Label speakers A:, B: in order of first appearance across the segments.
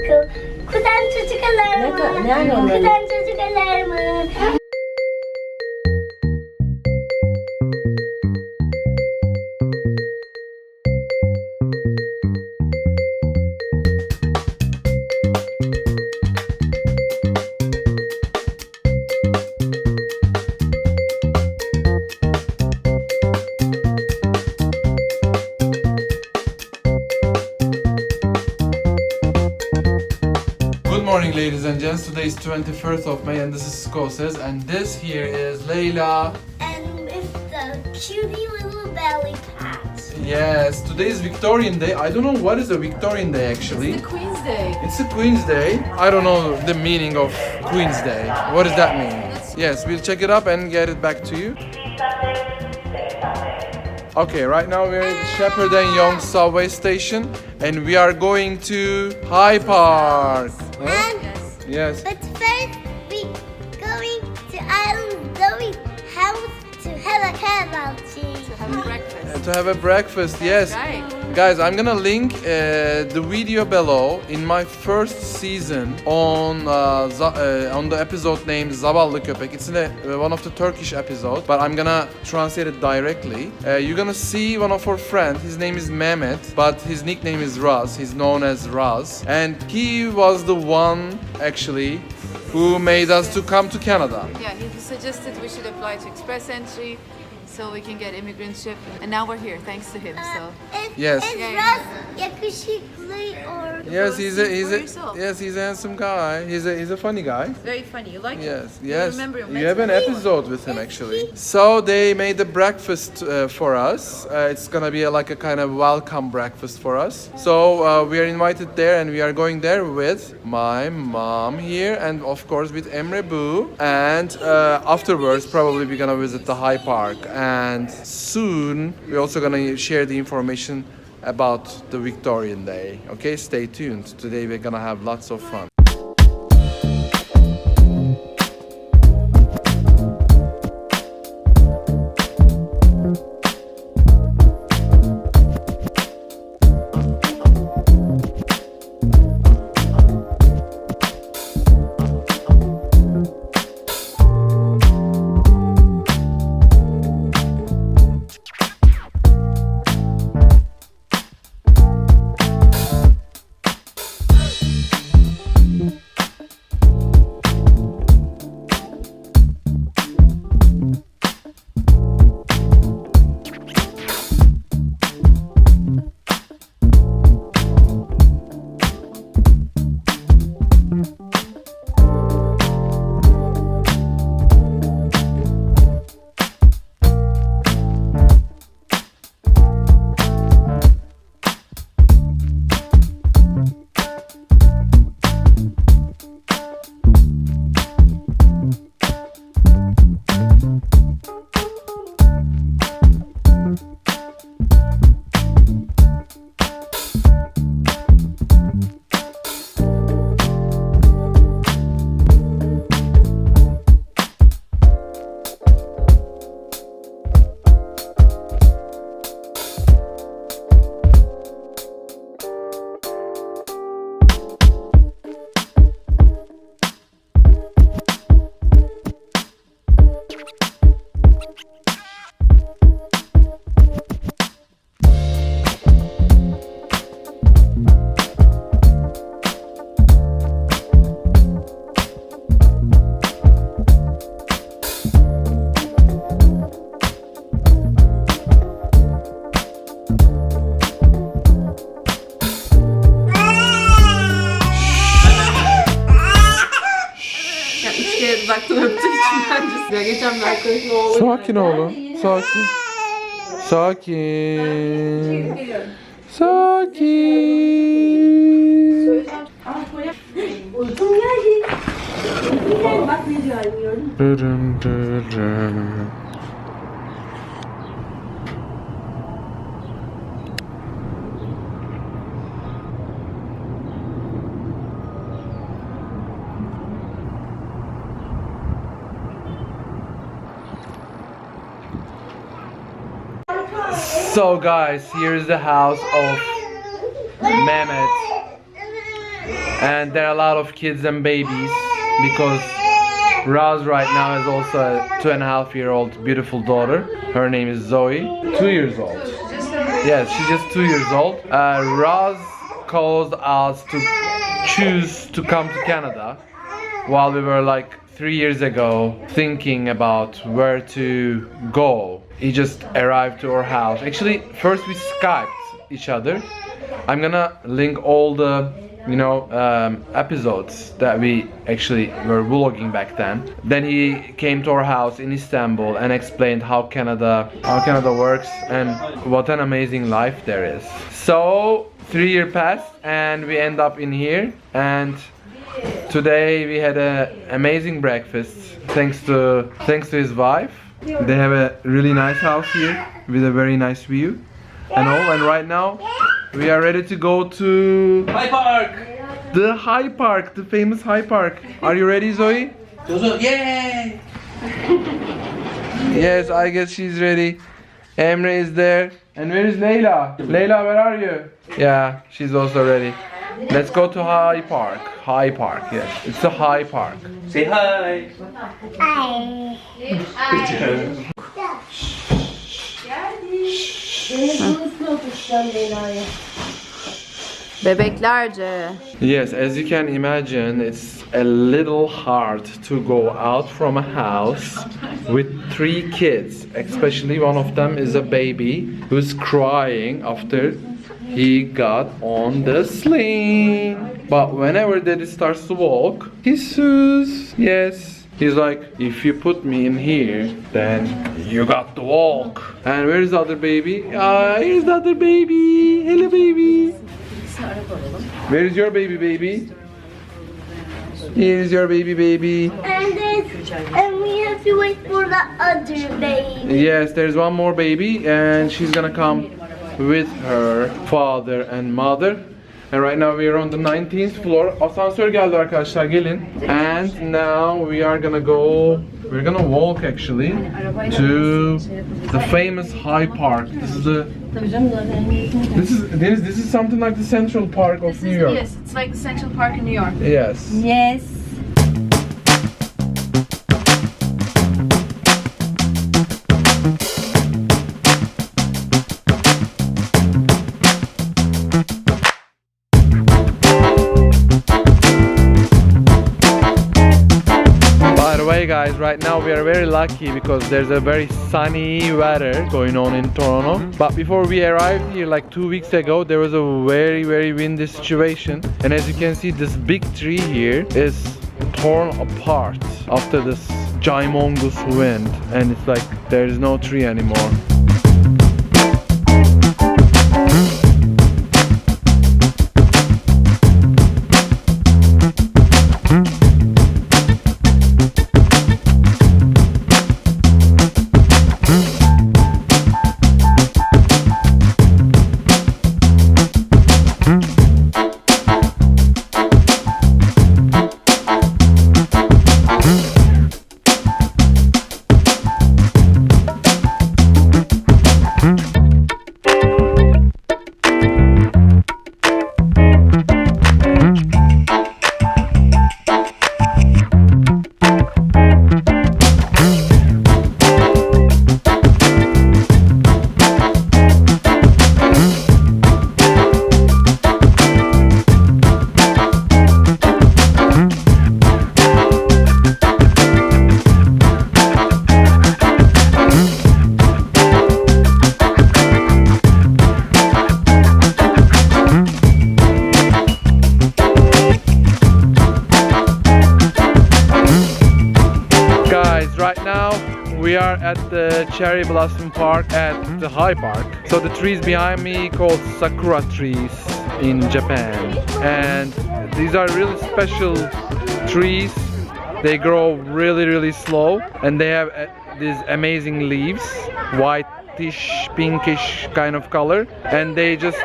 A: Kuzen çocuk alarmı.
B: Ne anlamı?
A: Kuzen çocuk alarmı.
C: Good morning, ladies and gents. Today is 21st of May and this is Skoses, and this here is Layla.
A: And with the cutie little belly pat.
C: Yes, today is Victorian Day. I don't know what is a Victorian Day actually.
B: It's the Queen's Day.
C: It's a Queen's Day. I don't know the meaning of Queen's Day. What does that mean? Yes, we'll check it up and get it back to you. Okay, right now we're at Shepherd and Young subway station and we are going to High Park. Huh?
A: And
C: Yes.
A: but first we going to Island Zoe's house to have a kebabchi.
B: Have a breakfast.
C: To have a breakfast, yes.
B: Right.
C: Guys, I'm gonna link the video below in my first season on the episode named Zavallı Köpek. It's one of the Turkish episodes, but I'm gonna translate it directly. You're gonna see one of our friends. His name is Mehmet, but his nickname is Raz. He's known as Raz, and he was the one actually who made us to come to Canada.
B: Yeah, he suggested we should apply to Express Entry so we can get immigrantship, and now we're here thanks to him. So
C: Yes.
A: Is
B: Yeah,
A: Russ yakışıklı or?
C: Yes, he's a
B: yourself.
C: he's a handsome guy. He's a funny guy.
B: very funny. You like
C: Yes,
B: him?
C: yes.
B: remember him?
C: You have an episode with him actually. So they made a breakfast for us. It's gonna be like a kind of welcome breakfast for us. So we are invited there, and we are going there with my mom here, and of course with Emre Bu. And afterwards, probably we're gonna visit the High Park. And soon we're also gonna share the information about the Victorian Day. Okay, stay tuned. Today we're gonna have lots of fun.
B: uzaktan öptüğü için bence. Ya geçen bir arkadaşım oğlu.
C: Sakin oğlum. Sakin. Sakin. Sakin.
A: Uykum geldi. Bak ne diyor gördün mü?
C: Dırım dırım. So guys, here's the house of Mehmet. And there are a lot of kids and babies because Raz right now has also a 2.5-year-old beautiful daughter. Her name is Zoe, 2 years old. Yes, she's just 2 years old. Raz caused us to choose to come to Canada while we were like 3 years ago thinking about where to go. He just arrived to our house. Actually, first we Skyped each other. I'm gonna link all the episodes that we actually were vlogging back then. Then he came to our house in Istanbul and explained how Canada works and what an amazing life there is. So 3 years passed and we end up in here, and today we had an amazing breakfast thanks to his wife. They have a really nice house here with a very nice view and all, and right now we are ready to go to
D: High Park!
C: the High Park, the famous High Park. Are you ready, Zoe?
D: Yay!
C: Yes, I guess she's ready. Emre is there. And where is Leyla? Leyla, where are you? Yeah, she's also ready. Let's go to High Park. High Park, yes. It's a High Park.
D: Say hi!
B: Bebeklerce.
C: Yes, as you can imagine, it's a little hard to go out from a house with 3 kids. Especially one of them is a baby who's crying after he got on the sling. But whenever daddy starts to walk, Jesus, yes, he's like, if you put me in here, then you got to walk. And where is the other baby? Here's the other baby. Hello, baby. Where is your baby? Here's your baby.
A: And we have to wait for the other baby.
C: Yes, there's one more baby and she's gonna come with her father and mother. And right now we are on the 19th floor. Asansör geldi arkadaşlar, gelin. And now we are gonna go, we're gonna walk actually to the famous High Park. This is something like the Central Park of New York.
B: Yes, it's like the Central Park in New York.
C: Yes.
E: Yes.
C: By the way, guys, right now we are very lucky because there's a very sunny weather going on in Toronto. But before we arrived here like 2 weeks ago, there was a very windy situation, and as you can see, this big tree here is torn apart after this ginormous wind, and it's like there is no tree anymore. Right now we are at the Cherry Blossom Park at the High Park. So the trees behind me called sakura trees in Japan, and these are really special trees. They grow really slow, and they have these amazing leaves, whitish, pinkish kind of color, and they just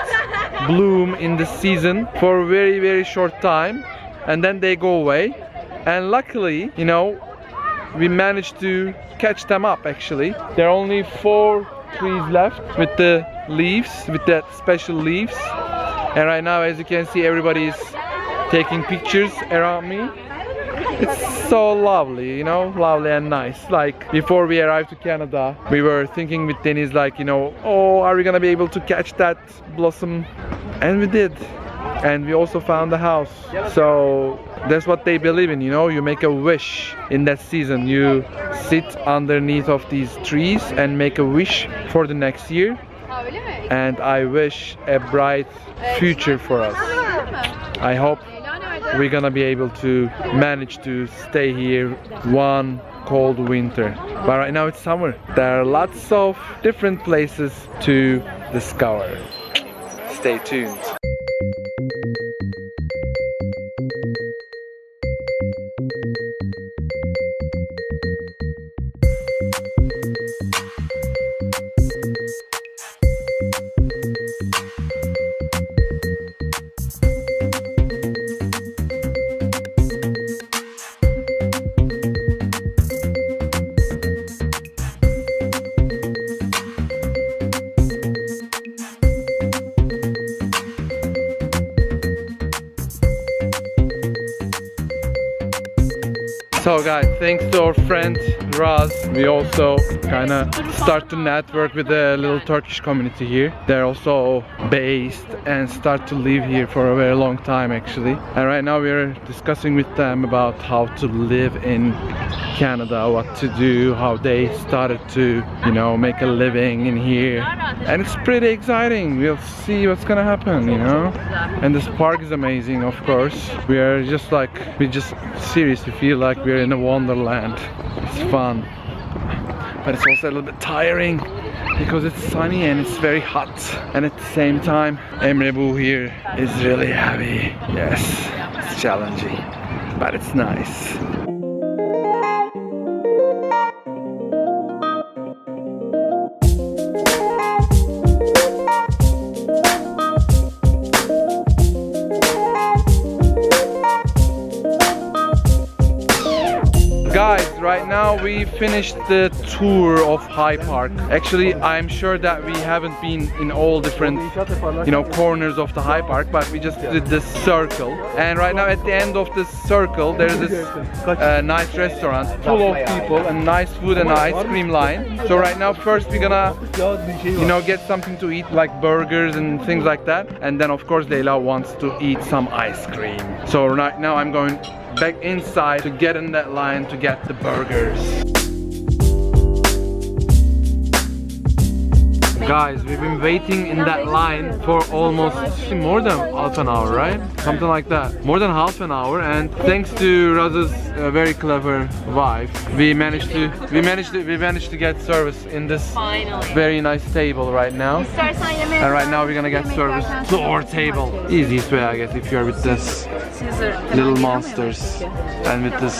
C: bloom in the season for a very short time, and then they go away. And luckily, you know, we managed to catch them up actually. There are only 4 trees left with the leaves, with that special leaves. And right now, as you can see, everybody is taking pictures around me. It's so lovely, you know, lovely and nice. Like before we arrived to Canada, we were thinking with Deniz like, you know, oh, are we gonna be able to catch that blossom? And we did. And we also found a house. So that's what they believe in, you know, you make a wish in that season. You sit underneath of these trees and make a wish for the next year. And I wish a bright future for us. I hope we're gonna be able to manage to stay here one cold winter. But right now it's summer. There are lots of different places to discover. Stay tuned. So guys, thanks to our friend Raz, we also kind of start to network with the little Turkish community here. They're also based and start to live here for a very long time actually. And right now we're discussing with them about how to live in Canada, what to do, how they started to, you know, make a living in here. And it's pretty exciting. We'll see what's gonna happen, you know. And this park is amazing, of course. We just seriously feel like we're in a wonderland. It's fun, but it's also a little bit tiring because it's sunny and it's very hot. And at the same time, Emre Bu here is really heavy. Yes, it's challenging, but it's nice. Guys, right now we finished the tour of High Park. Actually, I'm sure that we haven't been in all different, you know, corners of the High Park, but we just did this circle. And right now at the end of this circle, there's this nice restaurant full of people and nice food and ice cream line. So right now first we're gonna, you know, get something to eat like burgers and things like that. And then of course Leyla wants to eat some ice cream. So right now I'm going back inside to get in that line to get the burgers. Guys, we've been waiting in that line for almost more than half an hour, right? Something like that. More than half an hour, and thanks to Raz's very clever wife, we managed to get service in this very nice table right now. And right now we're gonna get service to our table. Easiest way, I guess, if you're with this little monsters and with this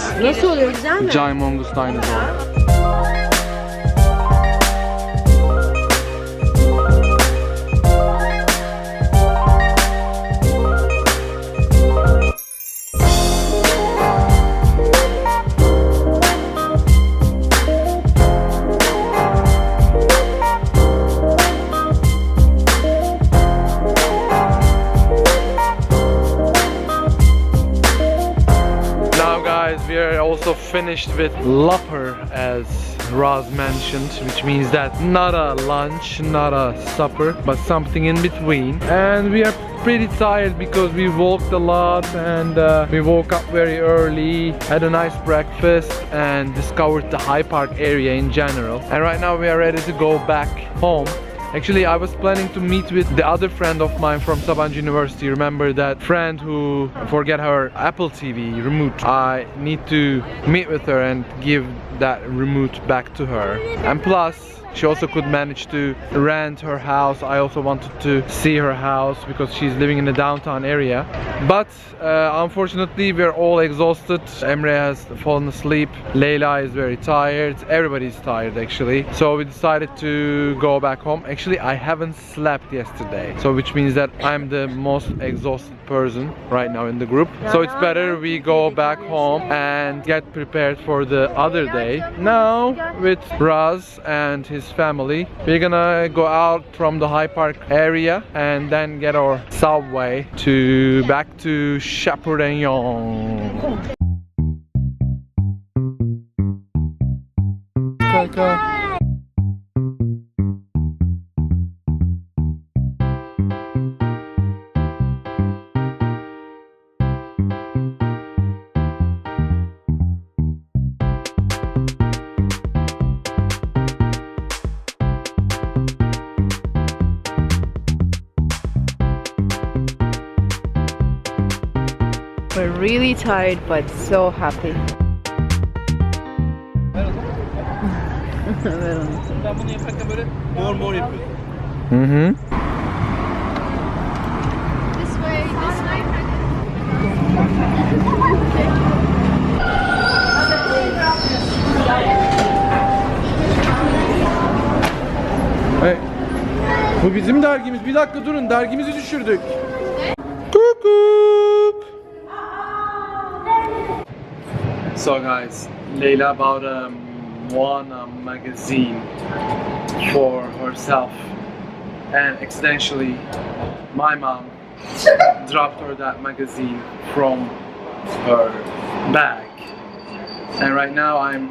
C: giant mongoose dinosaur. We are also finished with Lapper, as Raz mentioned, which means that not a lunch, not a supper, but something in between. And we are pretty tired because we walked a lot and we woke up very early, had a nice breakfast and discovered the High Park area in general. And right now we are ready to go back home. Actually, I was planning to meet with the other friend of mine from Sabancı University. Remember that friend who forget her Apple TV remote? I need to meet with her and give that remote back to her. And plus, she also could manage to rent her house. I also wanted to see her house because she's living in the downtown area. But unfortunately, we're all exhausted. Emre has fallen asleep. Leyla is very tired. Everybody's tired actually. So we decided to go back home. Actually, I haven't slept yesterday. So which means that I'm the most exhausted person right now in the group. So it's better we go back home and get prepared for the other day. Now with Raz and his his family. We're gonna go out from the High Park area and then get our subway to back to Chaperone.
B: We're really tired but so happy.
D: Ben bunu yaparken böyle mor yapıyorum.
C: Mm-hmm.
B: This way, this way.
C: Hey. Bu bizim dergimiz. Bir dakika durun. Dergimizi düşürdük. Kukuk. So guys, Leila bought a Moana magazine for herself, and accidentally my mom dropped her that magazine from her bag, and right now I'm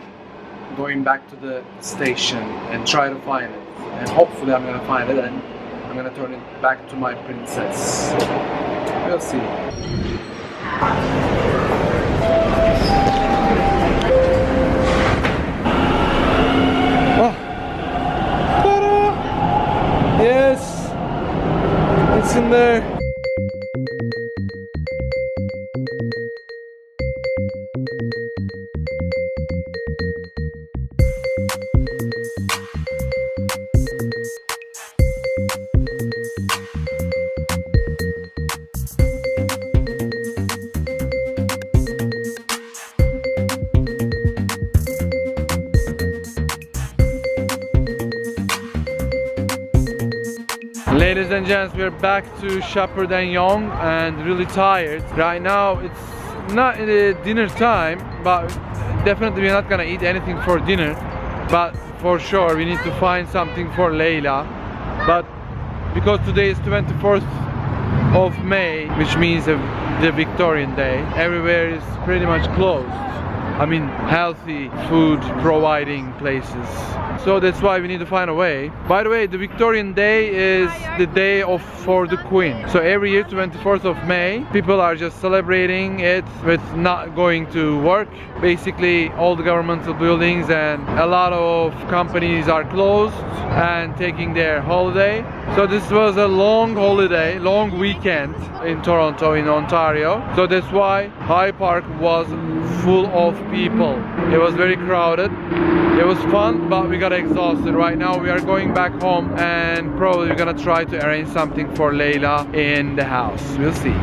C: going back to the station and try to find it, and hopefully I'm gonna find it and I'm gonna turn it back to my princess. We'll see. Oh. Ta-da! Yes, it's in there. Ladies and gents, we're back to Chaperone and really tired. Right now it's not dinner time, but definitely we're not gonna eat anything for dinner. But for sure we need to find something for Leila. But because today is 24th of May, which means the Victorian Day, everywhere is pretty much closed. I mean, healthy food providing places. So that's why we need to find a way. By the way, the Victorian Day is the day for the Queen. So every year, 24th of May, people are just celebrating it with not going to work. Basically, all the governmental buildings and a lot of companies are closed and taking their holiday. So this was a long holiday, long weekend in Toronto, in Ontario. So that's why High Park was full of people. It was very crowded. It was fun, but we got exhausted. Right now we are going back home and probably we're gonna try to arrange something for Leila in the house. We'll see.